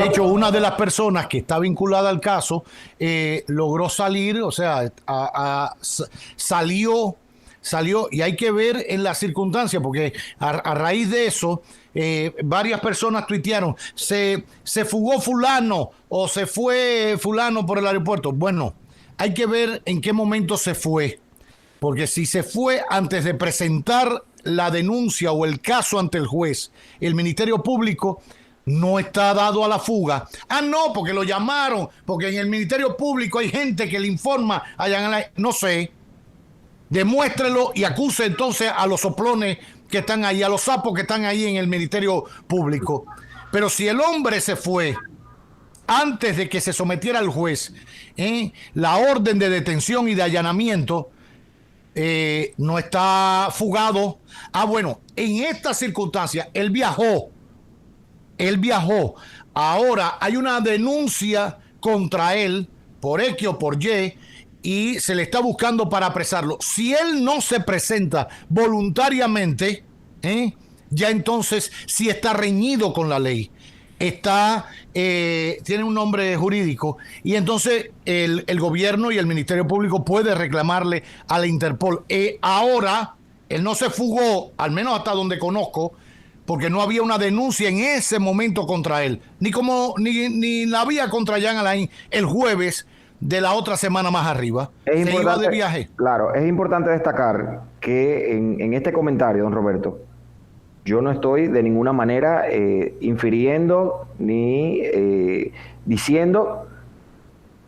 De hecho, una de las personas que está vinculada al caso logró salir, o sea, salió, y hay que ver en las circunstancias, porque a raíz de eso, varias personas tuitearon, se fugó fulano o se fue fulano por el aeropuerto. Bueno, hay que ver en qué momento se fue, porque si se fue antes de presentar la denuncia o el caso ante el juez, el Ministerio Público no está dado a la fuga. Ah, no, porque lo llamaron, porque en el Ministerio Público hay gente que le informa a Jean Alain. No sé, demuéstrelo y acuse entonces a los soplones que están ahí, a los sapos que están ahí en el Ministerio Público. Pero si el hombre se fue antes de que se sometiera al juez la orden de detención y de allanamiento, no está fugado. Ah, bueno, en esta circunstancia él viajó. Ahora hay una denuncia contra él por X o por Y se le está buscando para apresarlo. Si él no se presenta voluntariamente, ya entonces sí está reñido con la ley. Tiene un nombre jurídico, y entonces el gobierno y el Ministerio Público puede reclamarle a la Interpol. Ahora, él no se fugó, al menos hasta donde conozco, porque no había una denuncia en ese momento contra él, ni la había contra Jean Alain el jueves de la otra semana más arriba. Se iba de viaje. Claro, es importante destacar que en este comentario, don Roberto, yo no estoy de ninguna manera infiriendo ni diciendo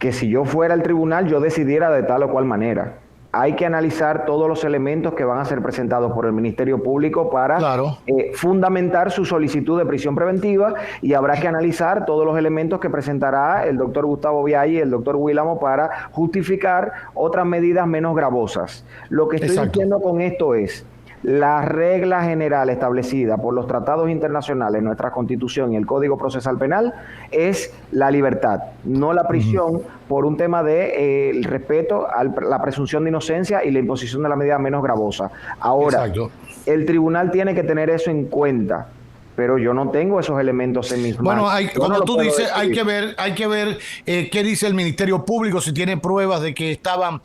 que si yo fuera al tribunal yo decidiera de tal o cual manera. Hay que analizar todos los elementos que van a ser presentados por el Ministerio Público para fundamentar su solicitud de prisión preventiva, y habrá que analizar todos los elementos que presentará el doctor Gustavo Biaggi y el doctor Willamo para justificar otras medidas menos gravosas. Lo que estoy diciendo con esto es: la regla general establecida por los tratados internacionales, nuestra Constitución y el Código Procesal Penal es la libertad, no la prisión, por un tema de el respeto a la presunción de inocencia y la imposición de la medida menos gravosa. Ahora, el tribunal tiene que tener eso en cuenta, pero yo no tengo esos elementos en mis manos. Bueno, como tú dices, hay que ver qué dice el Ministerio Público, si tiene pruebas de que estaban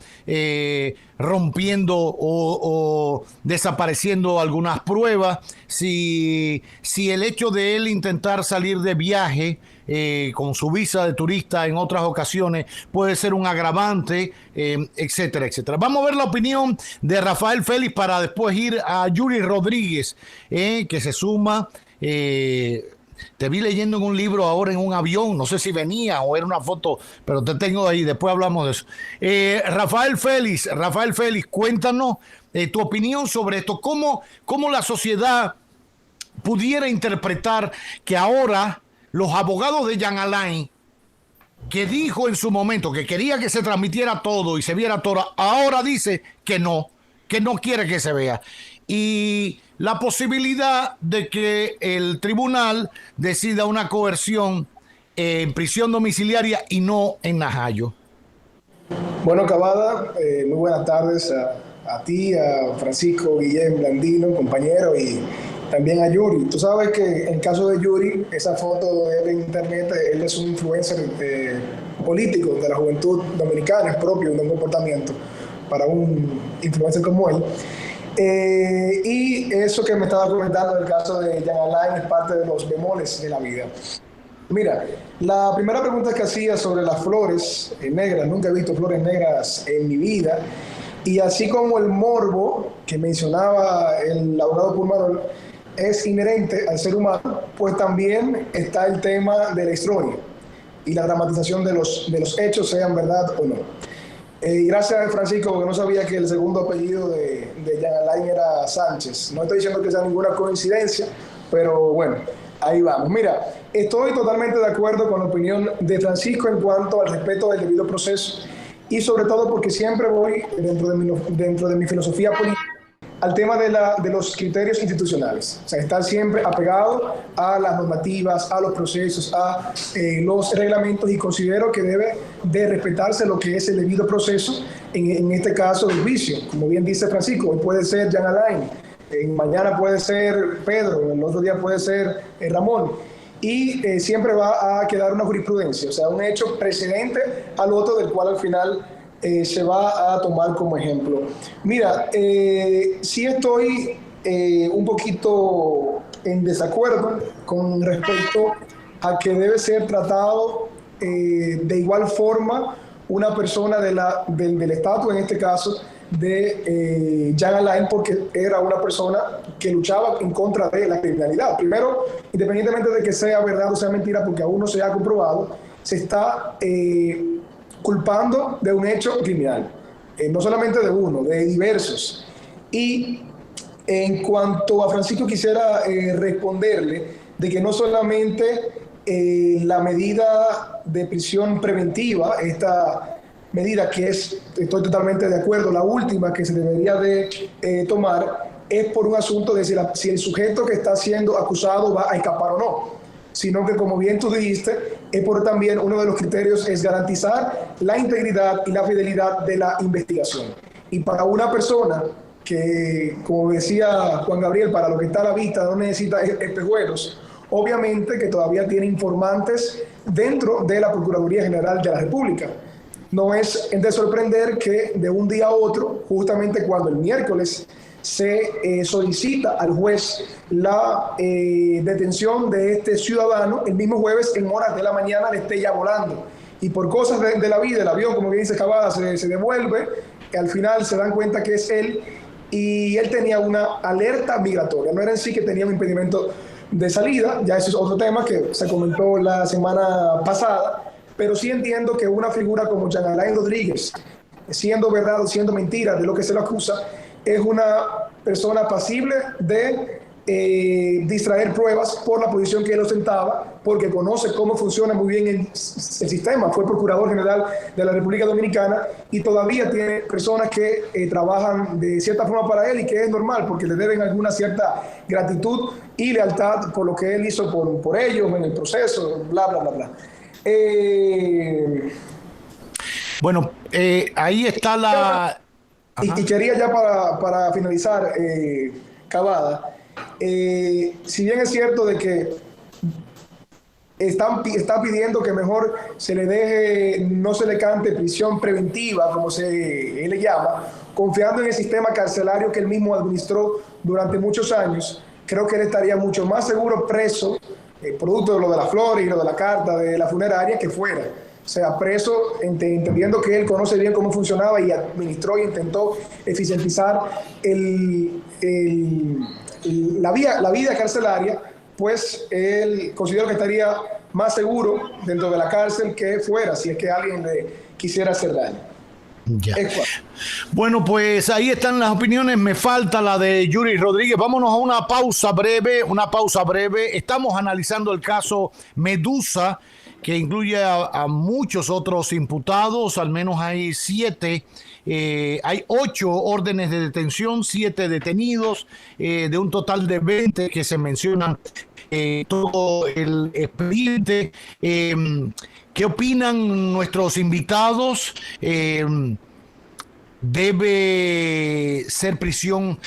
rompiendo o desapareciendo algunas pruebas, si el hecho de él intentar salir de viaje con su visa de turista en otras ocasiones puede ser un agravante, etcétera, etcétera. Vamos a ver la opinión de Rafael Félix para después ir a Yuri Rodríguez, que se suma. Te vi leyendo en un libro ahora en un avión, no sé si venía o era una foto, pero te tengo ahí, después hablamos de eso. Rafael Félix, cuéntanos tu opinión sobre esto. ¿Cómo la sociedad pudiera interpretar que ahora los abogados de Jean Alain, que dijo en su momento que quería que se transmitiera todo y se viera todo, ahora dice que no quiere que se vea? Y la posibilidad de que el tribunal decida una coerción en prisión domiciliaria y no en Najayo. Bueno, Cavada, muy buenas tardes a ti, a Francisco Guillén Blandino, compañero, y también a Yuri. Tú sabes que en el caso de Yuri, esa foto de él en internet, él es un influencer político de la juventud dominicana, es propio de un comportamiento para un influencer como él. Y eso que me estaba comentando en el caso de Jean Alain es parte de los bemoles de la vida. Mira, la primera pregunta que hacía sobre las flores negras, nunca he visto flores negras en mi vida, y así como el morbo que mencionaba el abogado Pulmarol es inherente al ser humano, pues también está el tema de la historia y la dramatización de los hechos, sean verdad o no. Gracias, Francisco, porque no sabía que el segundo apellido de Jean Alain era Sánchez. No estoy diciendo que sea ninguna coincidencia, pero bueno, ahí vamos. Mira, estoy totalmente de acuerdo con la opinión de Francisco en cuanto al respeto del debido proceso, y sobre todo porque siempre voy, dentro de mi filosofía política, al tema de los criterios institucionales. O sea, estar siempre apegado a las normativas, a los procesos, a los reglamentos, y considero que debe de respetarse lo que es el debido proceso, en este caso del juicio. Como bien dice Francisco, hoy puede ser Jean Alain, mañana puede ser Pedro, el otro día puede ser Ramón. y siempre va a quedar una jurisprudencia, o sea, un hecho precedente al otro del cual al final se va a tomar como ejemplo. Mira, sí estoy un poquito en desacuerdo con respecto a que debe ser tratado de igual forma una persona del estatus, en este caso, de Jean Alain, porque era una persona que luchaba en contra de la criminalidad. Primero, independientemente de que sea verdad o sea mentira, porque aún no se ha comprobado, se está culpando de un hecho criminal. No solamente de uno, de diversos. Y en cuanto a Francisco, quisiera responderle de que no solamente la medida de prisión preventiva, esta medida que estoy totalmente de acuerdo, la última que se debería de tomar, es por un asunto de si el sujeto que está siendo acusado va a escapar o no, sino que, como bien tú dijiste, es por también uno de los criterios es garantizar la integridad y la fidelidad de la investigación. Y para una persona que, como decía Juan Gabriel, para lo que está a la vista no necesita espejuelos, obviamente que todavía tiene informantes dentro de la Procuraduría General de la República. No es de sorprender que de un día a otro, justamente cuando el miércoles se solicita al juez la detención de este ciudadano, el mismo jueves en horas de la mañana le esté ya volando. Y por cosas de la vida, el avión, como bien dice Cavada, se devuelve, y al final se dan cuenta que es él, y él tenía una alerta migratoria. No era en sí que tenía un impedimento de salida, ya eso es otro tema que se comentó la semana pasada, pero sí entiendo que una figura como Jean Alain Rodríguez, siendo verdad o siendo mentira de lo que se lo acusa, es una persona pasible de distraer pruebas por la posición que él ostentaba, porque conoce cómo funciona muy bien el sistema. Fue Procurador General de la República Dominicana y todavía tiene personas que trabajan de cierta forma para él, y que es normal porque le deben alguna cierta gratitud y lealtad por lo que él hizo por ellos en el proceso, bla, bla, bla, bla. Bueno, ahí está la... Y quería ya para finalizar, Cavada, si bien es cierto de que está pidiendo que mejor se le deje, no se le cante prisión preventiva, como él le llama, confiando en el sistema carcelario que él mismo administró durante muchos años, creo que él estaría mucho más seguro preso, producto de lo de la flor y lo de la carta de la funeraria, que fuera. O sea, preso, entendiendo que él conoce bien cómo funcionaba y administró y intentó eficientizar la vida carcelaria, pues él considero que estaría más seguro dentro de la cárcel que fuera, si es que alguien le quisiera hacer daño. Ya. Bueno, pues ahí están las opiniones. Me falta la de Yuri Rodríguez. Vámonos a una pausa breve. Estamos analizando el caso Medusa, que incluye a muchos otros imputados. Al menos hay 7. Hay 8 órdenes de detención, 7 detenidos, de un total de 20 que se mencionan todo el expediente. ¿Qué opinan nuestros invitados? ¿Debe ser prisión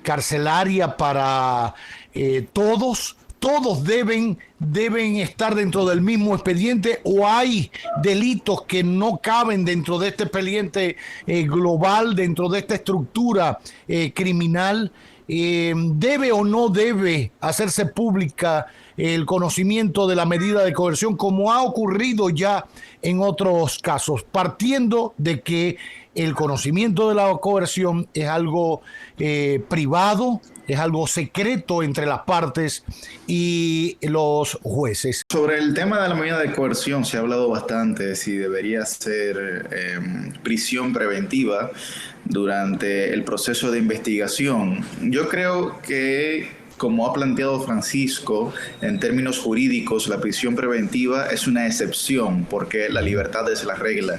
carcelaria para todos? ¿Todos deben estar dentro del mismo expediente, o hay delitos que no caben dentro de este expediente global, dentro de esta estructura criminal? ¿Debe o no debe hacerse pública el conocimiento de la medida de coerción, como ha ocurrido ya en otros casos, partiendo de que el conocimiento de la coerción es algo privado, es algo secreto entre las partes y los jueces? Sobre el tema de la medida de coerción se ha hablado bastante de si debería ser prisión preventiva durante el proceso de investigación. Yo creo que, como ha planteado Francisco, en términos jurídicos, la prisión preventiva es una excepción porque la libertad es la regla.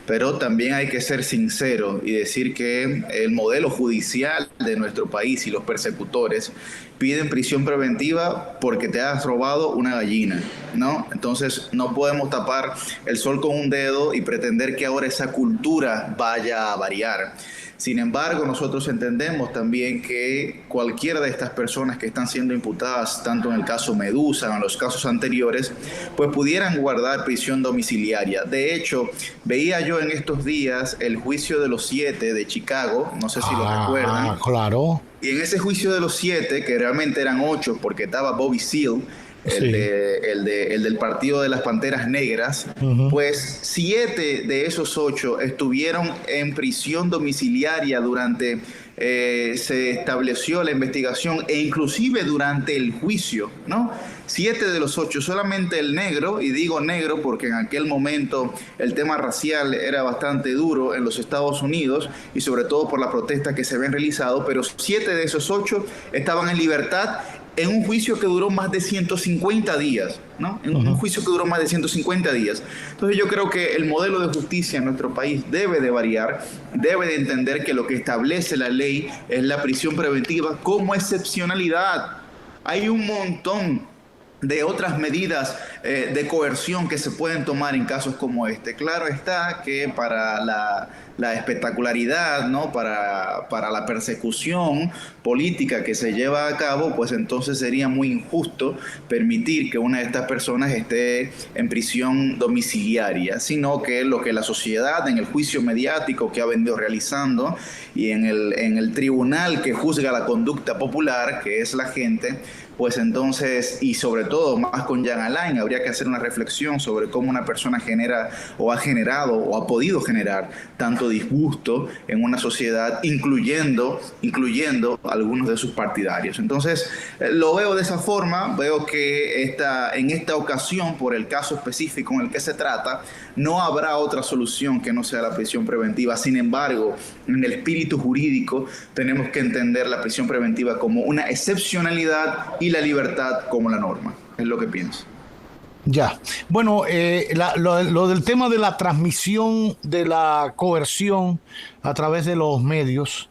Pero también hay que ser sincero y decir que el modelo judicial de nuestro país y los persecutores piden prisión preventiva porque te has robado una gallina, ¿no? Entonces no podemos tapar el sol con un dedo y pretender que ahora esa cultura vaya a variar. Sin embargo, nosotros entendemos también que cualquiera de estas personas que están siendo imputadas, tanto en el caso Medusa o en los casos anteriores, pues pudieran guardar prisión domiciliaria. De hecho, veía yo en estos días el juicio de los 7 de Chicago, no sé si lo recuerdan. Claro. Y en ese juicio de los 7, que realmente eran 8 porque estaba Bobby Seale, el del Partido de las Panteras Negras, pues 7 de esos 8 estuvieron en prisión domiciliaria durante se estableció la investigación e inclusive durante el juicio, ¿no? 7 de los 8, solamente el negro, y digo negro porque en aquel momento el tema racial era bastante duro en los Estados Unidos y sobre todo por la protesta que se habían realizado, pero 7 de esos 8 estaban en libertad en un juicio que duró más de 150 días, ¿no? En un juicio que duró más de 150 días. Entonces yo creo que el modelo de justicia en nuestro país debe de variar, debe de entender que lo que establece la ley es la prisión preventiva como excepcionalidad. Hay un montón de otras medidas de coerción que se pueden tomar en casos como este. Claro está que para la espectacularidad, ¿no? Para la persecución política que se lleva a cabo, pues entonces sería muy injusto permitir que una de estas personas esté en prisión domiciliaria, sino que lo que la sociedad en el juicio mediático que ha venido realizando y en el tribunal que juzga la conducta popular, que es la gente, pues entonces, y sobre todo más con Jean Alain, habría que hacer una reflexión sobre cómo una persona genera o ha generado o ha podido generar tanto disgusto en una sociedad, incluyendo algunos de sus partidarios. Entonces, lo veo de esa forma, veo que en esta ocasión, por el caso específico en el que se trata, no habrá otra solución que no sea la prisión preventiva. Sin embargo, en el espíritu jurídico tenemos que entender la prisión preventiva como una excepcionalidad y la libertad como la norma. Es lo que pienso. Ya. Bueno, lo del tema de la transmisión de la coerción a través de los medios.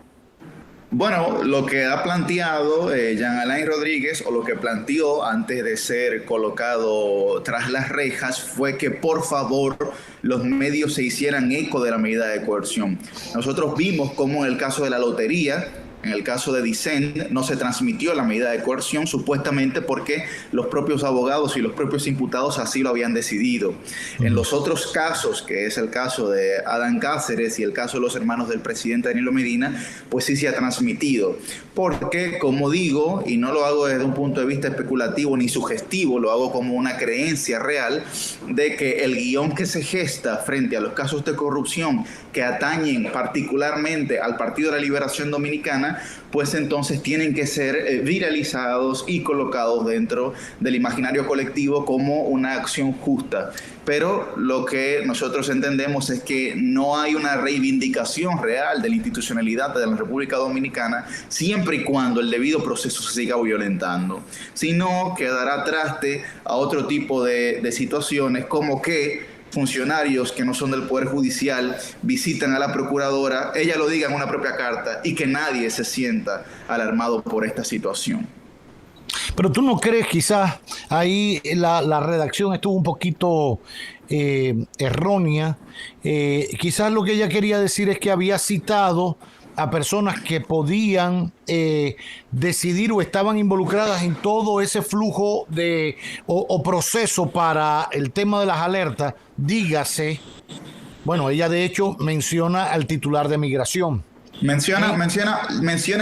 Bueno, lo que ha planteado Jean Alain Rodríguez, o lo que planteó antes de ser colocado tras las rejas, fue que por favor los medios se hicieran eco de la medida de coerción. Nosotros vimos cómo en el caso de la lotería, en el caso de Dicen, no se transmitió la medida de coerción, supuestamente porque los propios abogados y los propios imputados así lo habían decidido. En los otros casos, que es el caso de Adán Cáceres y el caso de los hermanos del presidente Danilo Medina, pues sí se ha transmitido. Porque, como digo, y no lo hago desde un punto de vista especulativo ni sugestivo, lo hago como una creencia real, de que el guión que se gesta frente a los casos de corrupción que atañen particularmente al Partido de la Liberación Dominicana, pues entonces tienen que ser viralizados y colocados dentro del imaginario colectivo como una acción justa. Pero lo que nosotros entendemos es que no hay una reivindicación real de la institucionalidad de la República Dominicana siempre y cuando el debido proceso se siga violentando, sino que dará traste a otro tipo de situaciones, como que funcionarios que no son del Poder Judicial visitan a la Procuradora, ella lo diga en una propia carta, y que nadie se sienta alarmado por esta situación. Pero tú no crees, quizás ahí la redacción estuvo un poquito errónea. Quizás lo que ella quería decir es que había citado a personas que podían decidir o estaban involucradas en todo ese flujo o proceso para el tema de las alertas. Dígase, bueno, ella de hecho menciona al titular de Migración. Menciona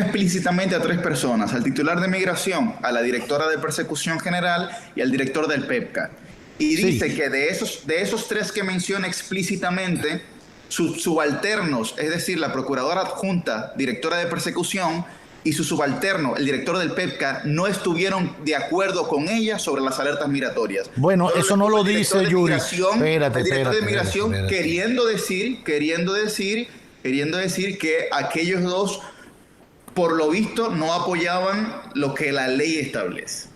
explícitamente a 3 personas: al titular de Migración, a la directora de Persecución General y al director del PEPCA. Y dice que de esos 3 que menciona explícitamente, sus subalternos, es decir, la procuradora adjunta, directora de Persecución, y su subalterno, el director del PEPCA, no estuvieron de acuerdo con ella sobre las alertas migratorias. Bueno, eso no lo dice Yuri. El director de Migración queriendo decir que aquellos 2, por lo visto, no apoyaban lo que la ley establece.